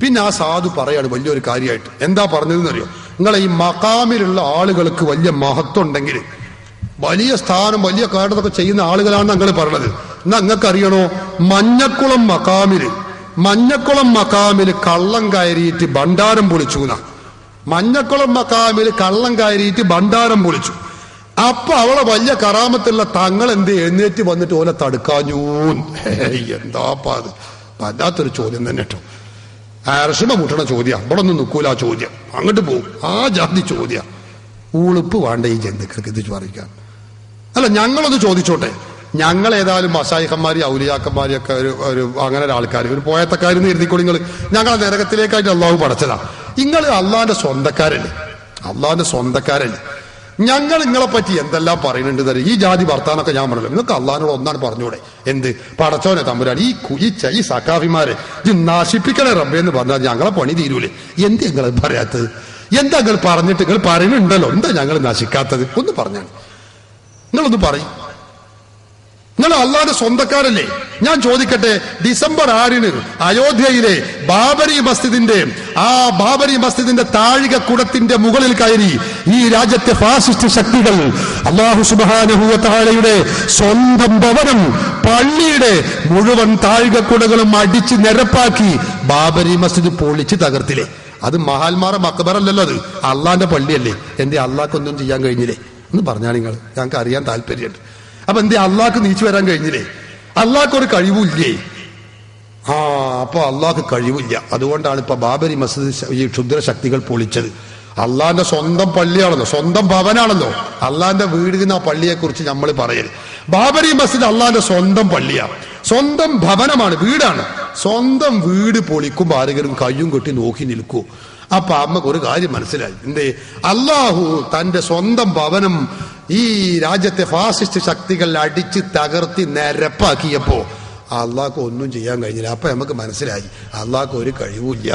പിന്നെ ആ സാധു പറയാണ് വലിയൊരു കാര്യമായിട്ട്. എന്താ പറഞ്ഞതെന്നറിയോ? നിങ്ങളെ ഈ മഖാമിലുള്ള ആളുകൾക്ക് വലിയ മഹത്വം ഉണ്ടെങ്കിൽ, വലിയ സ്ഥാനം വലിയ കാരണമൊക്കെ ചെയ്യുന്ന ആളുകളാണ് നിങ്ങൾ പറഞ്ഞത്. എന്നാ നിങ്ങൾക്ക് അറിയണോ, മഞ്ഞക്കുളം മഖാമില് കള്ളം കയറിയിട്ട് ഭണ്ഡാരം പൊളിച്ചു. മഞ്ഞക്കുളം മഖാമില് കള്ളം കയറിയിട്ട് ഭണ്ഡാരം പൊളിച്ചു. അപ്പൊ അവളെ വലിയ കറാമത്തുള്ള തങ്ങൾ എന്ത് എഴുന്നേറ്റ് വന്നിട്ട് ഓലെ തടുക്കാഞ്ഞൂ. എന്താപ്പാ അത്? വല്ലാത്തൊരു ചോദ്യം തന്നെ കേട്ടോ. അർശമ മുട്ടണ ചോദ്യം. അവിടെ ഒന്നും നിൽക്കൂല ആ ചോദ്യം, അങ്ങോട്ട് പോകും. ആ ജാതി ചോദ്യം. ഉളുപ്പ് വേണ്ട ഈ ജന്തുക്കൾക്ക് ഇത് പറിക്കാൻ. അല്ല, ഞങ്ങളൊന്ന് ചോദിച്ചോട്ടെ. ഞങ്ങൾ ഏതായാലും മശായിഖന്മാരി ഔലിയാക്കന്മാരി ഒക്കെ ഒരു അങ്ങനെ ഒരാൾക്കാർ, ഒരു പോയത്തക്കാരെന്ന് എഴുതിക്കോളി. നിങ്ങൾ ഞങ്ങളെ നരകത്തിലേക്കായിട്ട് അള്ളാഹു പടച്ചതാ. നിങ്ങൾ അള്ളാന്റെ സ്വന്തക്കാരല്ലേ. ഞങ്ങൾ നിങ്ങളെ പറ്റി എന്തെല്ലാം പറയുന്നുണ്ട് തരും. ഈ ജാതി വർത്താനൊക്കെ ഞാൻ പറഞ്ഞല്ലോ. നിങ്ങൾക്ക് അള്ളാഹിനോട് ഒന്നാണ് പറഞ്ഞൂടെ? എന്ത് പടച്ചോനെ തമ്പുരാൻ, ഈ സക്കാഫിമാരെ നശിപ്പിക്കണേ റബ്ബേ എന്ന് പറഞ്ഞാൽ ഞങ്ങളെ പണി തീരൂലേ? എന്ത് നിങ്ങൾ പറയാത്തത്? എന്താ നിങ്ങൾ പറഞ്ഞിട്ട് നിങ്ങൾ പറയുന്നുണ്ടല്ലോ, എന്താ ഞങ്ങൾ നശിക്കാത്തത്? ഒന്ന് പറഞ്ഞാണ്. നിങ്ങളൊന്ന് പറയും. നിങ്ങൾ അള്ളാന്റെ സ്വന്തക്കാരല്ലേ? ഞാൻ ചോദിക്കട്ടെ, ഡിസംബർ 6 അയോധ്യയിലെ ബാബരി മസ്ജിദിന്റെ താഴികക്കുടത്തിന്റെ മുകളിൽ കയറി ഈ രാജ്യത്തെ ഫാസിസ്റ്റ് ശക്തികൾ അല്ലാഹു സുബ്ഹാനഹു വ തആലയുടെ സ്വന്തം ഭവനം, പള്ളിയുടെ മുഴുവൻ താഴികക്കുടകളും അടിച്ച് നിരപ്പാക്കി ബാബരി മസ്ജിദ് പൊളിച്ച് തകർത്തില്ലേ? അത് മഹാന്മാരെ മക്ബറല്ലല്ലോ, അത് അള്ളാന്റെ പള്ളിയല്ലേ. എന്തേ അള്ളാഹ്ക്കൊന്നും ചെയ്യാൻ കഴിഞ്ഞില്ലേ? എന്ന് പറഞ്ഞാൽ നിങ്ങൾ, ഞങ്ങൾക്ക് അറിയാൻ താല്പര്യമുണ്ട്. അപ്പൊ എന്തേ അള്ളാഹ്ക്ക് നീച്ചു വരാൻ കഴിഞ്ഞില്ലേ? അള്ളാഹ്ക്കൊരു കഴിവില്ലേ? അപ്പൊ അള്ളാഹ്ക്ക് കഴിവില്ല. അതുകൊണ്ടാണ് ഇപ്പൊ ബാബരി മസ്ജിദ് ഈ ക്ഷുദ്രശക്തികൾ പൊളിച്ചത്. അള്ളാന്റെ സ്വന്തം പള്ളിയാണല്ലോ, സ്വന്തം ഭവനാണല്ലോ. അള്ളാന്റെ വീടിന് ആ പള്ളിയെ കുറിച്ച് നമ്മൾ പറയരുത്. ബാബരി മസ്ജിദ് അള്ളാന്റെ സ്വന്തം പള്ളിയാണ്, സ്വന്തം ഭവനമാണ്, വീടാണ്. സ്വന്തം വീട് പൊളിക്കുമ്പോൾ ആരെങ്കിലും കയ്യും കെട്ടി നോക്കി നിൽക്കൂ? അപ്പൊ അമ്മക്ക് ഒരു കാര്യം മനസ്സിലായി. എന്തേ? അള്ളാഹു തന്റെ സ്വന്തം ഭവനം ഈ രാജ്യത്തെ ഫാസിസ്റ്റ് ശക്തികൾ അടിച്ച് തകർത്തി നിരപ്പാക്കിയപ്പോ അള്ളാഹ്ക്ക് ഒന്നും ചെയ്യാൻ കഴിഞ്ഞില്ല. അപ്പൊ നമുക്ക് മനസ്സിലായി അള്ളാഹ്ക്ക് ഒരു കഴിവില്ല.